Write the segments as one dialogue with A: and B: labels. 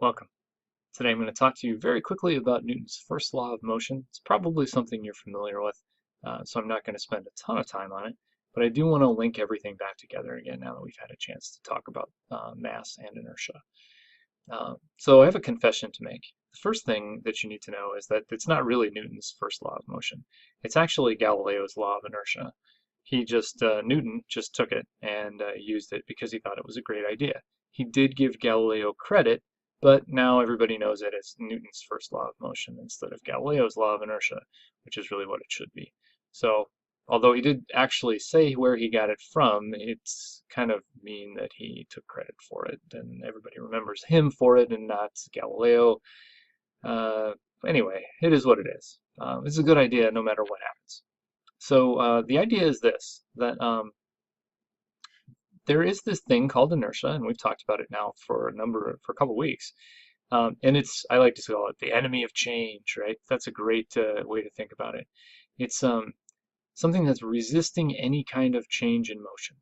A: Welcome. Today I'm going to talk to you very quickly about Newton's first law of motion. It's probably something you're familiar with, so I'm not going to spend a ton of time on it, but I do want to link everything back together again now that we've had a chance to talk about mass and inertia. So I have a confession to make. The first thing that you need to know is that it's not really Newton's first law of motion. It's actually Galileo's law of inertia. Newton just took it and used it because he thought it was a great idea. He did give Galileo credit, but now everybody knows it as Newton's first law of motion instead of Galileo's law of inertia, which is really what it should be. So, although he did actually say where he got it from, it's kind of mean that he took credit for it, and everybody remembers him for it and not Galileo. Uh, anyway, it is what it is. It's a good idea no matter what happens. So the idea is this, that there is this thing called inertia, and we've talked about it now for a couple weeks. And I like to call it the enemy of change, right? That's a great way to think about it. It's something that's resisting any kind of change in motion,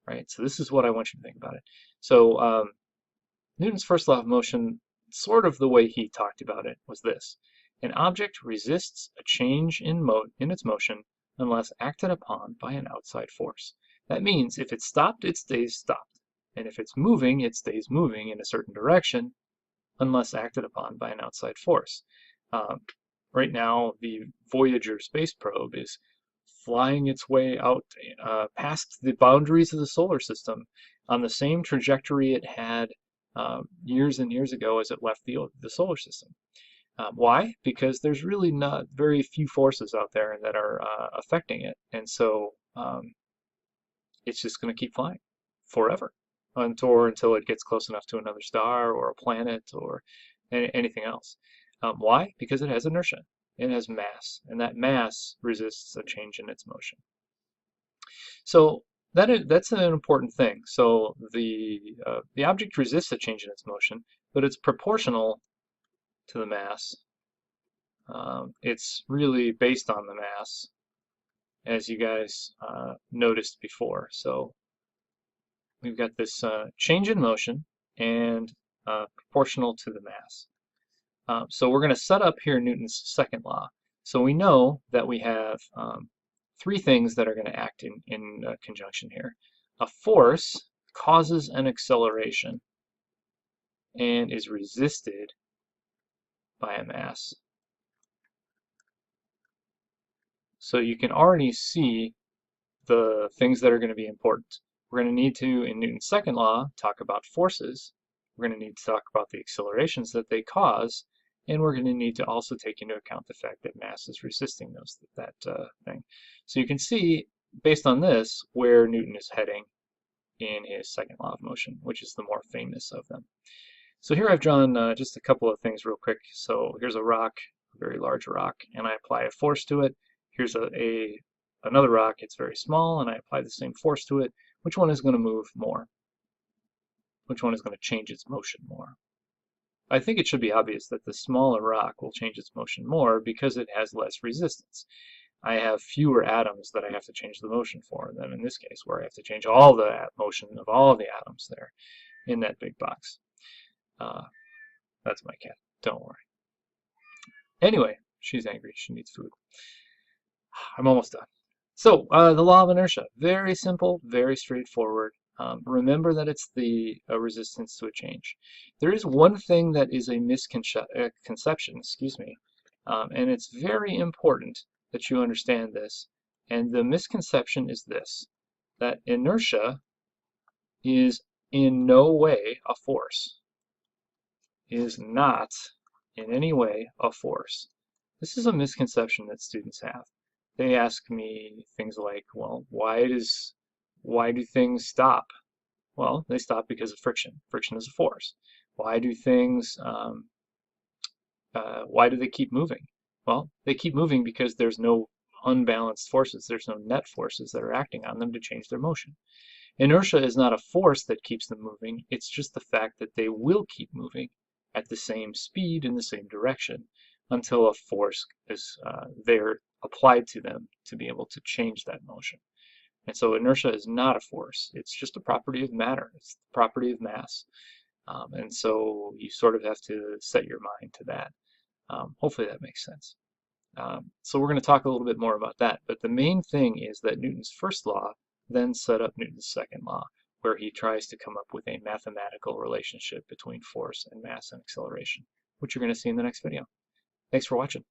A: right? So this is what I want you to think about it. So Newton's first law of motion, sort of the way he talked about it, was this. An object resists a change in its motion unless acted upon by an outside force. That means if it's stopped, it stays stopped. And if it's moving, it stays moving in a certain direction unless acted upon by an outside force. Right now, the Voyager space probe is flying its way out past the boundaries of the solar system on the same trajectory it had years and years ago as it left the solar system. Why? Because there's really not very few forces out there that are affecting it, and so it's just going to keep flying forever until it gets close enough to another star or a planet or anything else. Why? Because it has inertia. It has mass, and that mass resists a change in its motion. So that's an important thing. So the object resists a change in its motion, but it's proportional to the mass. It's really based on the mass, as you guys noticed before. So we've got this change in motion and proportional to the mass. So we're going to set up here Newton's second law. So we know that we have three things that are going to act in conjunction here. A force causes an acceleration and is resisted by a mass. So you can already see the things that are going to be important. We're going to need to, in Newton's second law, talk about forces. We're going to need to talk about the accelerations that they cause, and we're going to need to also take into account the fact that mass is resisting that thing. So you can see, based on this, where Newton is heading in his second law of motion, which is the more famous of them. So here I've drawn just a couple of things real quick. So here's a rock, a very large rock, and I apply a force to it. Here's another rock, it's very small, and I apply the same force to it. Which one is going to move more? Which one is going to change its motion more? I think it should be obvious that the smaller rock will change its motion more because it has less resistance. I have fewer atoms that I have to change the motion for than in this case, where I have to change all the motion of all the atoms there in that big box. That's my cat, don't worry. Anyway, she's angry, she needs food. I'm almost done. So, the law of inertia, very simple, very straightforward. Remember that it's the resistance to a change. There is one thing that is a misconception, excuse me, and it's very important that you understand this. And the misconception is this, that inertia is in no way a force, is not in any way a force. This is a misconception that students have. They ask me things like, well, why do things stop? Well, they stop because of friction. Friction is a force. Why do they keep moving? Well, they keep moving because there's no unbalanced forces. There's no net forces that are acting on them to change their motion. Inertia is not a force that keeps them moving. It's just the fact that they will keep moving at the same speed in the same direction until a force is there applied to them to be able to change that motion. And so inertia is not a force. It's just a property of matter. It's the property of mass. And so you sort of have to set your mind to that. Hopefully that makes sense. So we're going to talk a little bit more about that. But the main thing is that Newton's first law then set up Newton's second law, where he tries to come up with a mathematical relationship between force and mass and acceleration, which you're going to see in the next video. Thanks for watching.